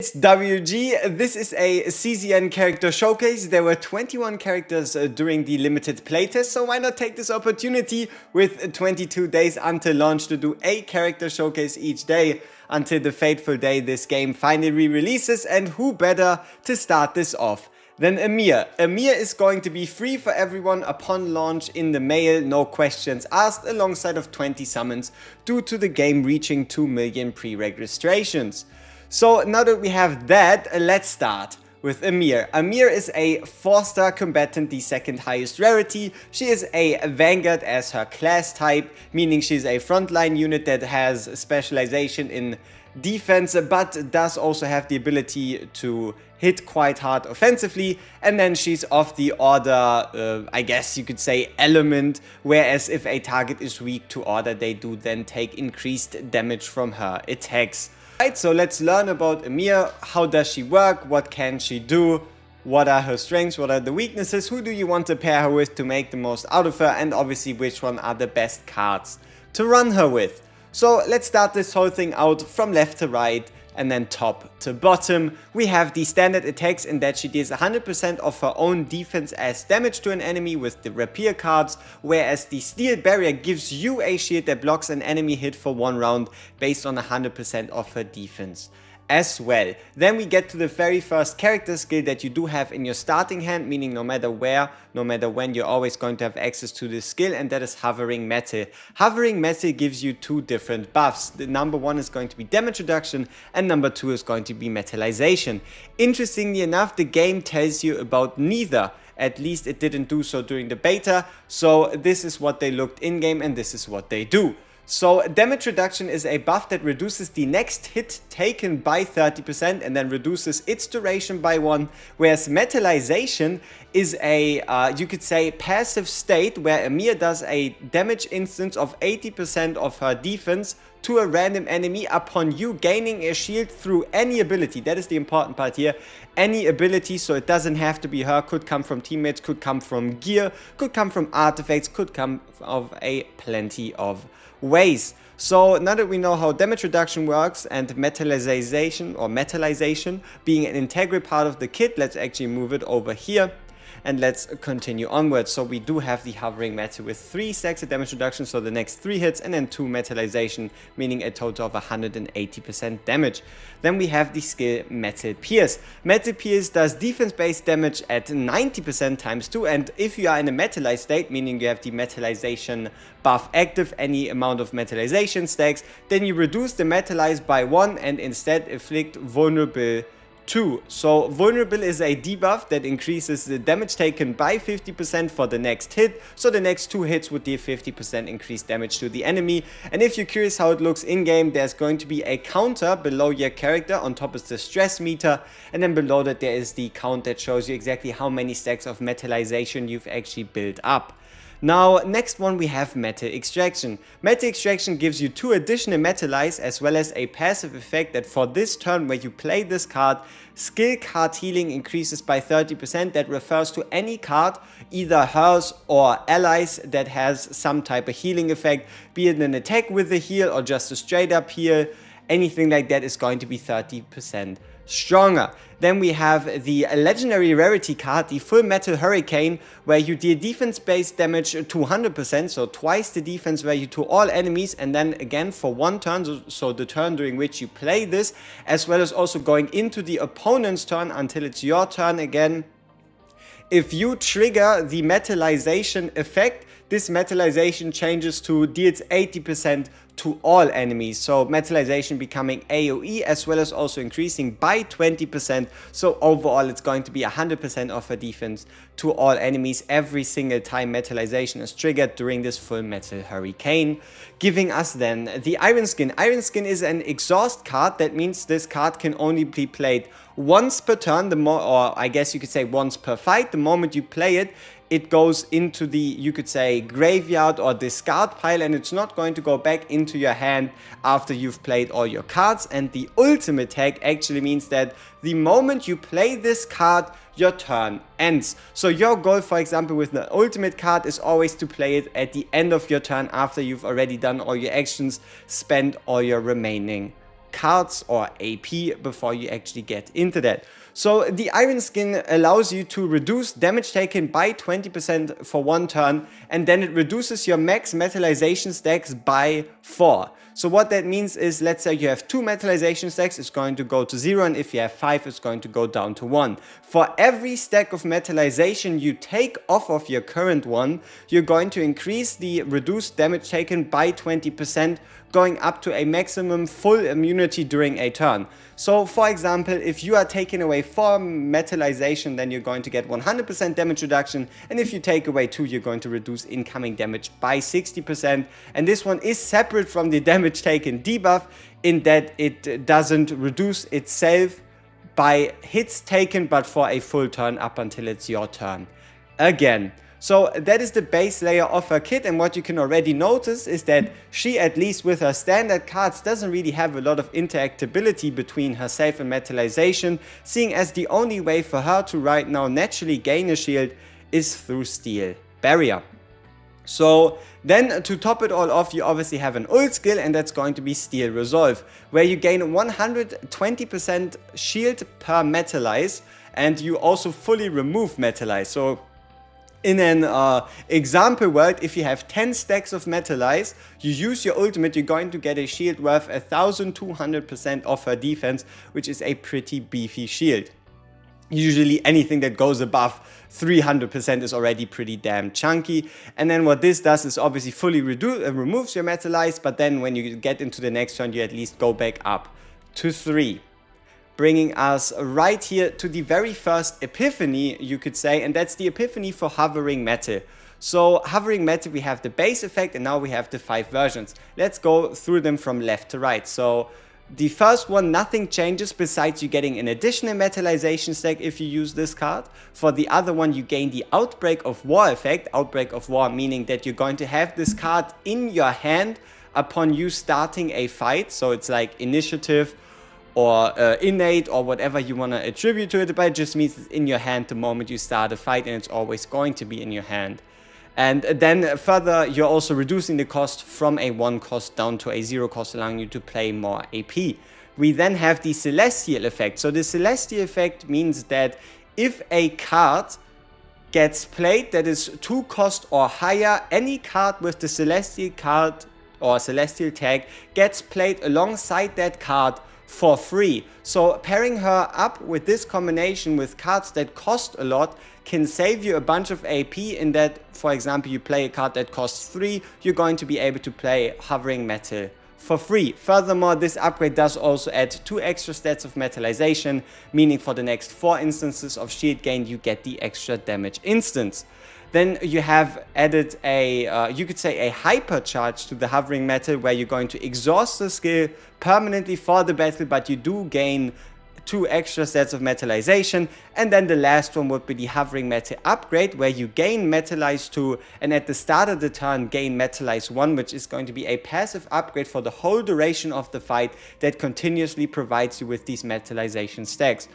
It's WG. This is a CZN character showcase. There were 21 characters during the limited playtest, so why not take this opportunity with 22 days until launch to do a character showcase each day until the fateful day this game finally releases, and who better to start this off than Amir. Amir is going to be free for everyone upon launch in the mail, no questions asked, alongside of 20 summons due to the game reaching 2 million pre-registrations. So now that we have that, let's start with Amir. Amir is a 4-star combatant, the second highest rarity. She is a Vanguard as her class type, meaning she's a frontline unit that has specialization in defense, but does also have the ability to hit quite hard offensively. And then she's of the order, I guess you could say, element, whereas if a target is weak to order, they do then take increased damage from her attacks. Right, so let's learn about Amir. How does she work? What can she do? What are her strengths? What are the weaknesses? Who do you want to pair her with to make the most out of her? And obviously, which one are the best cards to run her with? So let's start this whole thing out from left to right and then top to bottom. We have the standard attacks in that she deals 100% of her own defense as damage to an enemy with the rapier cards, whereas the steel barrier gives you a shield that blocks an enemy hit for 1 round based on 100% of her defense as well. Then we get to the very first character skill that you do have in your starting hand, meaning no matter where, no matter when, you're always going to have access to this skill, and that is Hovering Metal. Hovering Metal gives you 2 different buffs. The number 1 is going to be damage reduction and number 2 is going to be metallization. Interestingly enough, the game tells you about neither. At least it didn't do so during the beta, so this is what they looked in-game and this is what they do. So damage reduction is a buff that reduces the next hit taken by 30% and then reduces its duration by 1, whereas metallization is a, you could say, passive state where Amir does a damage instance of 80% of her defense to a random enemy upon you gaining a shield through any ability. That is the important part here. Any ability, so it doesn't have to be her, could come from teammates, could come from gear, could come from artifacts, could come of a plenty of ways. So now that we know how damage reduction works and metallization being an integral part of the kit, let's actually move it over here and let's continue onwards. So we do have the Hovering Metal with 3 stacks of damage reduction, so the next 3 hits, and then 2 metallization, meaning a total of 180% damage. Then we have the skill Metal Pierce. Metal Pierce does defense based damage at 90% times 2, and if you are in a metallized state, meaning you have the metallization buff active, any amount of metallization stacks, then you reduce the metallized by 1 and instead inflict vulnerable 2. So vulnerable is a debuff that increases the damage taken by 50% for the next hit, so the next 2 hits would deal 50% increased damage to the enemy. And if you're curious how it looks in game, there's going to be a counter below your character. On top is the stress meter, and then below that there is the count that shows you exactly how many stacks of metallization you've actually built up. Now, next one we have Metal Extraction. Metal Extraction gives you 2 additional metallize as well as a passive effect that for this turn where you play this card, skill card healing increases by 30%. That refers to any card, either hers or allies, that has some type of healing effect, be it an attack with a heal or just a straight up heal. Anything like that is going to be 30% stronger. Then we have the legendary rarity card, the Full Metal Hurricane, where you deal defense based damage to 100%, so twice the defense value to all enemies, and then again for 1 turn, so the turn during which you play this, as well as also going into the opponent's turn until it's your turn again. If you trigger the metallization effect, this metallization changes to deals 80% to all enemies, so metallization becoming AoE as well as also increasing by 20%, so overall it's going to be 100% of her defense to all enemies every single time metallization is triggered during this Full Metal Hurricane, giving us then the Iron Skin. Iron Skin is an exhaust card. That means this card can only be played once per turn, or I guess you could say once per fight. The moment you play it, it goes into the, you could say, graveyard or discard pile, and it's not going to go back into your hand after you've played all your cards. And the ultimate tag actually means that the moment you play this card, your turn ends. So your goal, for example, with the ultimate card is always to play it at the end of your turn after you've already done all your actions, spent all your remaining cards or AP before you actually get into that. So the Iron Skin allows you to reduce damage taken by 20% for one turn, and then it reduces your max metallization stacks by 4. So what that means is, let's say you have 2 metallization stacks, it's going to go to 0, and if you have 5, it's going to go down to 1. For every stack of metallization you take off of your current one, you're going to increase the reduced damage taken by 20%, going up to a maximum full immunity during a turn. So for example, if you are taking away 4 metallization, then you're going to get 100% damage reduction, and if you take away 2, you're going to reduce incoming damage by 60%. And this one is separate from the damage taken debuff in that it doesn't reduce itself by hits taken, but for a full turn up until it's your turn again. So that is the base layer of her kit, and what you can already notice is that she, at least with her standard cards, doesn't really have a lot of interactability between herself and metallization, seeing as the only way for her to right now naturally gain a shield is through Steel Barrier. So then to top it all off, you obviously have an ult skill, and that's going to be Steel Resolve, where you gain 120% shield per metallize, and you also fully remove metallize. So in an example world, if you have 10 stacks of metallize, you use your ultimate, you're going to get a shield worth 1200% of her defense, which is a pretty beefy shield. Usually anything that goes above 300% is already pretty damn chunky. And then what this does is obviously fully removes your metallize, but then when you get into the next turn, you at least go back up to 3. Bringing us right here to the very first epiphany, you could say, and that's the epiphany for Hovering Metal. So Hovering Metal, we have the base effect, and now we have the 5 versions. Let's go through them from left to right. So the first one, nothing changes besides you getting an additional metallization stack if you use this card. For the other one, you gain the Outbreak of War effect. Outbreak of War meaning that you're going to have this card in your hand upon you starting a fight. So it's like initiative or innate or whatever you want to attribute to it, but it just means it's in your hand the moment you start a fight, and it's always going to be in your hand. And then further, you're also reducing the cost from a 1 cost down to a 0 cost, allowing you to play more AP. We then have the Celestial effect. So the Celestial effect means that if a card gets played that is 2 cost or higher, any card with the Celestial card or Celestial tag gets played alongside that card for free. So pairing her up with this combination with cards that cost a lot can save you a bunch of AP, in that, for example, you play a card that costs 3, you're going to be able to play Hovering Metal for free. Furthermore, this upgrade does also add 2 extra stats of metallization, meaning for the next 4 instances of shield gain, you get the extra damage instance. Then you have added a, you could say a hypercharge to the Hovering Metal, where you're going to exhaust the skill permanently for the battle, but you do gain 2 extra sets of metallization. And then the last one would be the Hovering Metal upgrade, where you gain metallize 2 and at the start of the turn gain metallize 1, which is going to be a passive upgrade for the whole duration of the fight that continuously provides you with these metallization stacks.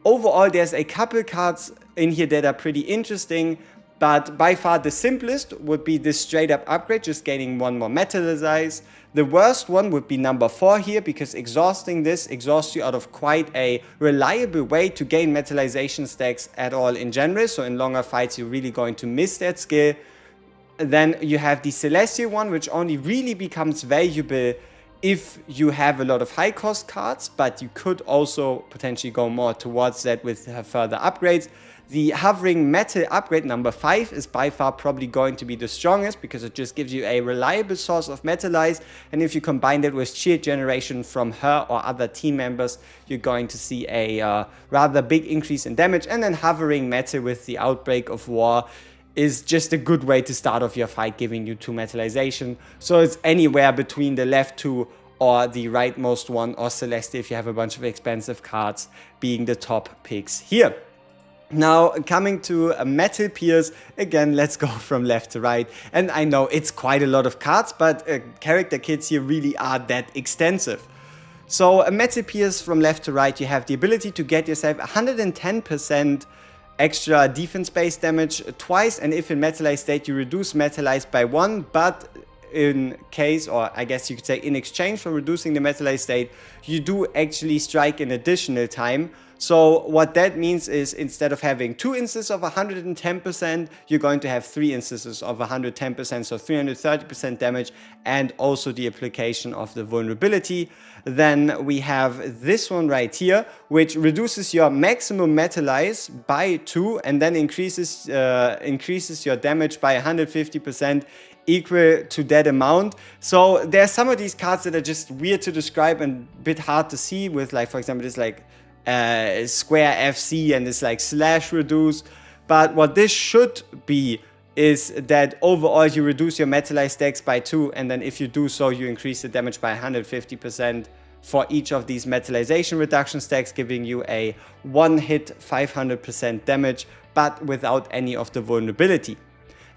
Overall, there's a couple cards in here that are pretty interesting, but by far the simplest would be this straight up upgrade, just gaining 1 more metallize. The worst one would be number 4 here, because exhausting this exhausts you out of quite a reliable way to gain metallization stacks at all in general. So in longer fights, you're really going to miss that skill. Then you have the Celestial one, which only really becomes valuable if you have a lot of high cost cards, but you could also potentially go more towards that with further upgrades. The Hovering Metal upgrade number 5 is by far probably going to be the strongest, because it just gives you a reliable source of metallize, and if you combine it with shield generation from her or other team members, you're going to see a rather big increase in damage. And then Hovering Metal with the Outbreak of War is just a good way to start off your fight, giving you 2 metallization. So it's anywhere between the left 2 or the rightmost one, or Celeste if you have a bunch of expensive cards, being the top picks here. Now, coming to Metal Pierce, again, let's go from left to right. And I know it's quite a lot of cards, but character kits here really are that extensive. So Metal Pierce from left to right, you have the ability to get yourself 110% extra defense base damage twice, and if in metallized state, you reduce metallized by 1, but in case, or I guess you could say in exchange for reducing the metallized state, you do actually strike an additional time. So what that means is instead of having 2 instances of 110%, you're going to have 3 instances of 110%, so 330% damage, and also the application of the vulnerability. Then we have this one right here, which reduces your maximum metallize by 2 and then increases your damage by 150%, equal to that amount. So there are some of these cards that are just weird to describe and a bit hard to see with, like, for example, this like square FC and this like slash reduce. But what this should be is that overall you reduce your metallized stacks by 2, and then if you do so, you increase the damage by 150% for each of these metallization reduction stacks, giving you a one hit 500% damage, but without any of the vulnerability.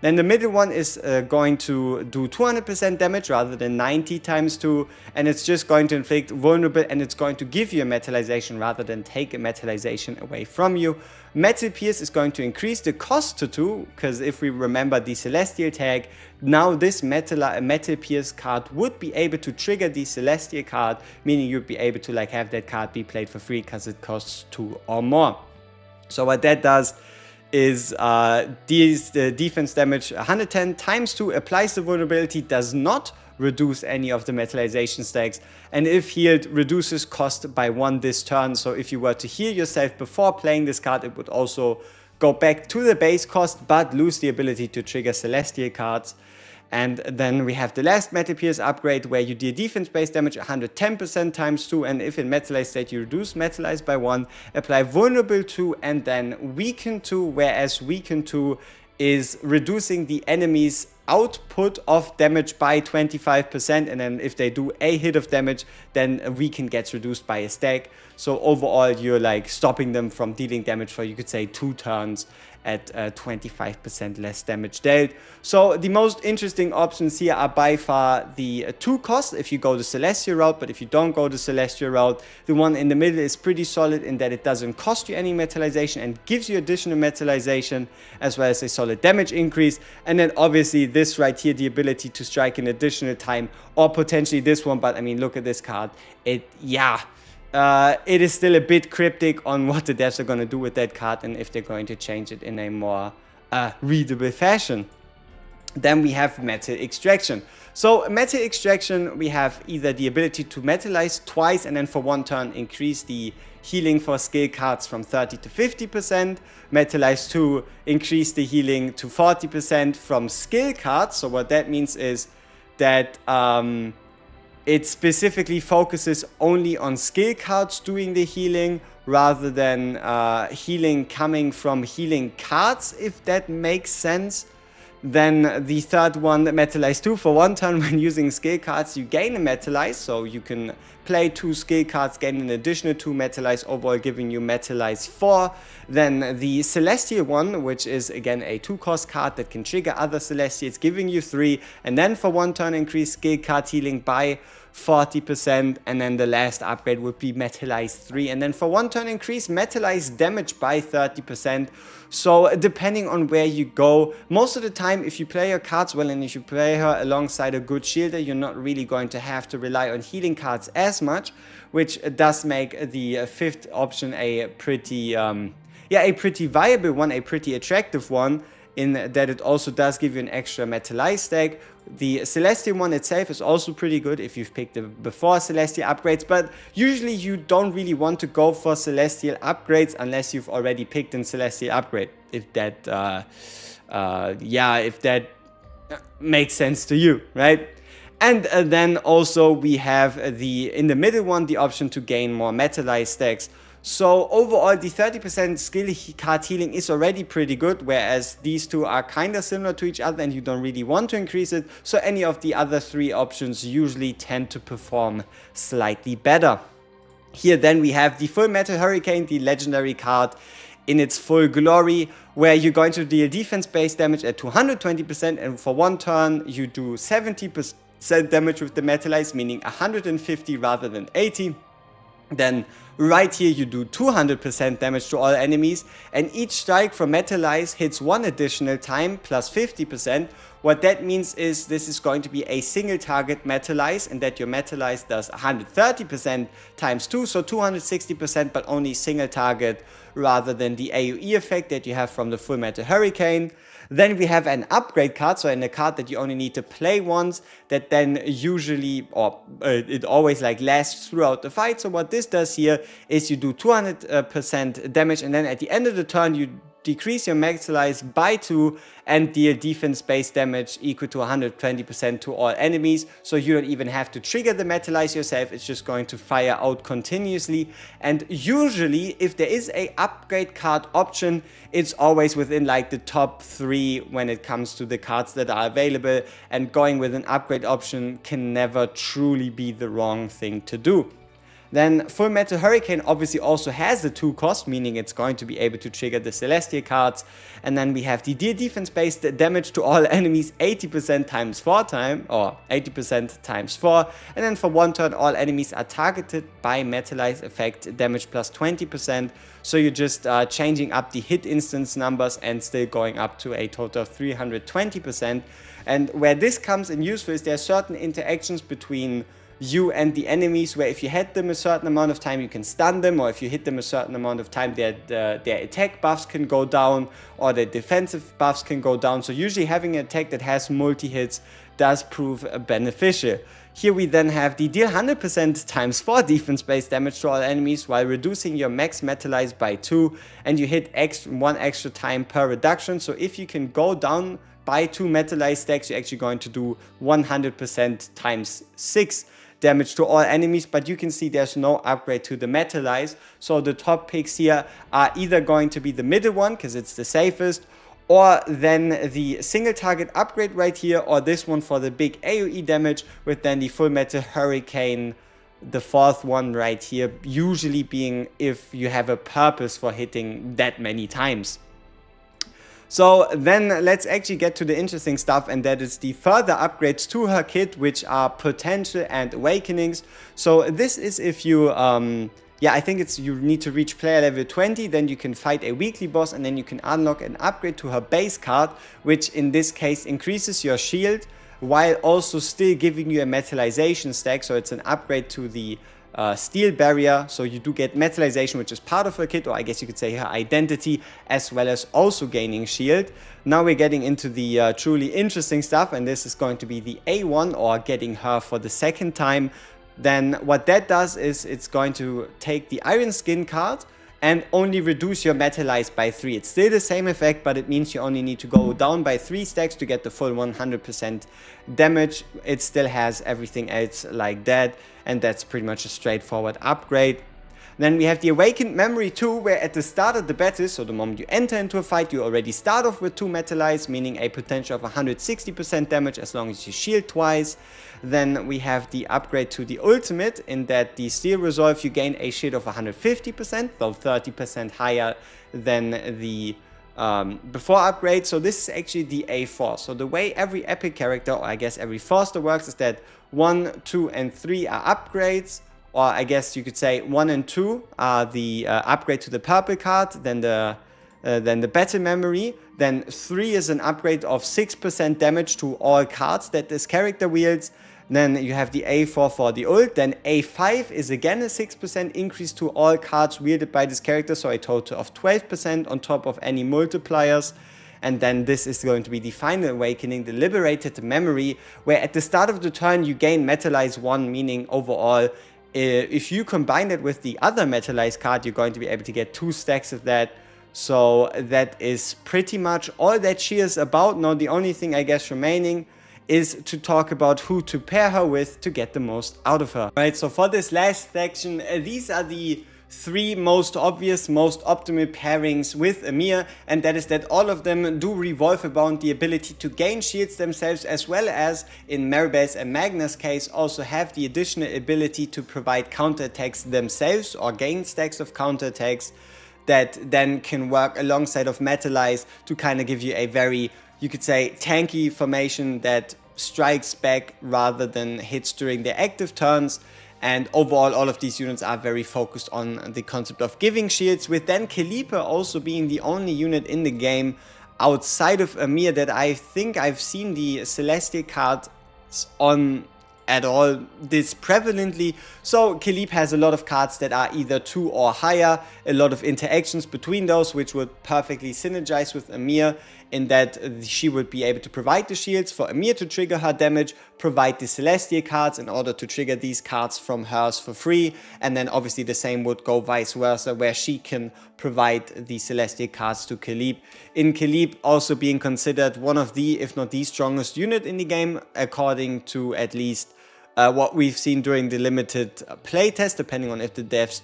Then the middle one is going to do 200% damage rather than 90 times 2, and it's just going to inflict vulnerable, and it's going to give you a metallization rather than take a metallization away from you. Metal Pierce is going to increase the cost to 2, because if we remember the Celestial tag, now this Metal Pierce card would be able to trigger the Celestial card, meaning you'd be able to like have that card be played for free because it costs 2 or more. So what that does is deals the defense damage 110 times 2, applies the vulnerability, does not reduce any of the metallization stacks, and if healed, reduces cost by 1 this turn. So if you were to heal yourself before playing this card, it would also go back to the base cost, but lose the ability to trigger Celestial cards. And then we have the last Metal Pierce upgrade, where you deal defense-based damage 110% times 2, and if in metallized state you reduce metallized by 1, apply vulnerable 2, and then weaken 2, whereas weaken 2 is reducing the enemy's output of damage by 25%, and then if they do a hit of damage, then weaken gets reduced by a stack. So overall you're like stopping them from dealing damage for, you could say, 2 turns at 25% less damage dealt. So the most interesting options here are by far the 2 costs if you go the Celestial route, but if you don't go the Celestial route, the one in the middle is pretty solid in that it doesn't cost you any metallization and gives you additional metallization, as well as a solid damage increase. And then obviously this right here, the ability to strike an additional time, or potentially this one, but I mean, look at this card. It is still a bit cryptic on what the devs are going to do with that card and if they're going to change it in a more readable fashion. Then we have Metal Extraction. So Metal Extraction, we have either the ability to metallize twice and then for 1 turn increase the healing for skill cards from 30 to 50%. Metallize 2, increase the healing to 40% from skill cards. So what that means is that it specifically focuses only on skill cards doing the healing, rather than healing coming from healing cards, if that makes sense. Then the third one, Metallize 2, for 1 turn when using skill cards, you gain a Metallize, so you can play 2 skill cards, gain an additional 2 Metallize, overall giving you Metallize 4. Then the Celestial one, which is again a 2-cost card that can trigger other Celestials, giving you 3, and then for 1 turn increase skill card healing by 40%, and then the last upgrade would be Metallize 3, and then for 1 turn increase Metallize damage by 30%. So depending on where you go, most of the time if you play your cards well and if you play her alongside a good shielder, you're not really going to have to rely on healing cards as much, which does make the 5th option a pretty viable one, a pretty attractive one, in that it also does give you an extra Metallize stack. The Celestial one itself is also pretty good if you've picked it before Celestial upgrades, but usually you don't really want to go for Celestial upgrades unless you've already picked a Celestial upgrade, if that makes sense to you, right? And then also we have in the middle one, the option to gain more Metallize stacks. So overall the 30% skill card healing is already pretty good, whereas these two are kind of similar to each other and you don't really want to increase it. So any of the other 3 options usually tend to perform slightly better. Here then we have the Full Metal Hurricane, the legendary card in its full glory, where you're going to deal defense-based damage at 220%, and for 1 turn you do 70% damage with the Metallize, meaning 150 rather than 80. Then right here you do 200% damage to all enemies, and each strike from Metalize hits one additional time plus 50%. What that means is this is going to be a single target Metalize, and that your Metalize does 130% times 2, so 260%, but only single target rather than the AoE effect that you have from the Full Metal Hurricane. Then we have an upgrade card, so in a card that you only need to play once, that then usually, or it always like lasts throughout the fight. So what this does here is you do 200% damage, and then at the end of the turn you decrease your Metalize by 2 and deal defense-based damage equal to 120% to all enemies. So you don't even have to trigger the Metalize yourself, it's just going to fire out continuously. And usually, if there is a upgrade card option, it's always within like the top 3 when it comes to the cards that are available, and going with an upgrade option can never truly be the wrong thing to do. Then Full Metal Hurricane obviously also has the 2 cost, meaning it's going to be able to trigger the Celestial cards. And then we have the deal defense-based damage to all enemies 80% times 4 time, or 80% times 4. And then for 1 turn, all enemies are targeted by Metalize effect, damage plus 20%. So you're just changing up the hit instance numbers and still going up to a total of 320%. And where this comes in useful is there are certain interactions between you and the enemies, where if you hit them a certain amount of time you can stun them, or if you hit them a certain amount of time their attack buffs can go down, or their defensive buffs can go down. So usually having an attack that has multi-hits does prove beneficial. Here we then have the deal 100% times 4 defense-based damage to all enemies while reducing your max Metalize by 2, and you hit 1 extra time per reduction. So if you can go down by 2 Metalize stacks, you're actually going to do 100% times 6 damage to all enemies, but you can see there's no upgrade to the Metalize. So the top picks here are either going to be the middle one, because it's the safest, or then the single target upgrade right here, or this one for the big AoE damage, with then the Full Metal Hurricane, the 4th one right here, usually being if you have a purpose for hitting that many times. So then let's actually get to the interesting stuff, and that is the further upgrades to her kit, which are Potential and Awakenings. So this is if you, I think it's you need to reach player level 20, then you can fight a weekly boss, and then you can unlock an upgrade to her base card, which in this case increases your shield, while also still giving you a metallization stack. So it's an upgrade to the steel barrier, so you do get metallization, which is part of her kit, or I guess you could say her identity, as well as also gaining shield. Now we're getting into the truly interesting stuff, and this is going to be the A1, or getting her for the 2nd time. Then what that does is it's going to take the Iron Skin card and only reduce your Metalize by 3. It's still the same effect, but it means you only need to go down by 3 stacks to get the full 100% damage. It still has everything else like that, and that's pretty much a straightforward upgrade. Then we have the Awakened Memory 2, where at the start of the battle, so the moment you enter into a fight, you already start off with 2 Metalize, meaning a potential of 160% damage as long as you shield twice. Then we have the upgrade to the Ultimate, in that the Steel Resolve you gain a shield of 150%, though 30% higher than the before upgrade. So this is actually the A4. So the way every epic character, or I guess every Forster works, is that 1, 2, and 3 are upgrades. Or I guess you could say 1 and 2 are the upgrade to the purple card, then the battle memory. Then 3 is an upgrade of 6% damage to all cards that this character wields. Then you have the A4 for the ult. Then A5 is again a 6% increase to all cards wielded by this character, so a total of 12% on top of any multipliers. And then this is going to be the final awakening, the Liberated Memory, where at the start of the turn you gain Metalize 1, meaning overall, if you combine it with the other Metalize card, you're going to be able to get 2 stacks of that. So that is pretty much all that she is about. Now the only thing I guess remaining is to talk about who to pair her with to get the most out of her. Right, so for this last section, these are the 3 most obvious, most optimal pairings with Amir, and that is that all of them do revolve around the ability to gain shields themselves, as well as in Maribel's and Magna's case also have the additional ability to provide counterattacks themselves, or gain stacks of counterattacks that then can work alongside of Metalize to kind of give you a very, you could say, tanky formation that strikes back rather than hits during their active turns. And overall, all of these units are very focused on the concept of giving shields, with then Caliper also being the only unit in the game outside of Amir that I think I've seen the Celestial cards on at all this prevalently. So Caliper has a lot of cards that are either 2 or higher, a lot of interactions between those, which would perfectly synergize with Amir in that she would be able to provide the shields for Amir to trigger her damage, provide the Celestial cards in order to trigger these cards from hers for free, and then obviously the same would go vice versa, where she can provide the Celestial cards to Caliper. In Caliper also being considered one of the, if not the strongest unit in the game, according to at least what we've seen during the limited playtest, depending on if the devs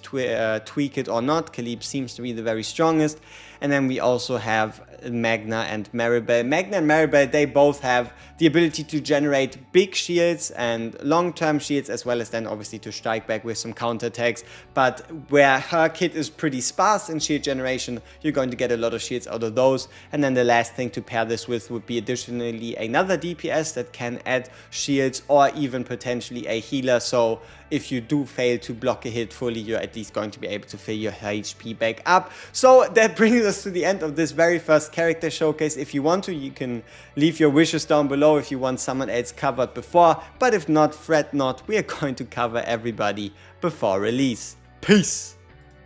tweak it or not. Caliper seems to be the very strongest. And then we also have Magna and Maribel. Magna and Maribel, they both have the ability to generate big shields and long-term shields, as well as then obviously to strike back with some counterattacks. But where her kit is pretty sparse in shield generation, you're going to get a lot of shields out of those. And then the last thing to pair this with would be additionally another DPS that can add shields, or even potentially a healer. So if you do fail to block a hit fully, you're at least going to be able to fill your HP back up. So that brings us to the end of this very first character showcase. If you want to, you can leave your wishes down below if you want someone else covered before, but if not, fret not, we are going to cover everybody before release. Peace!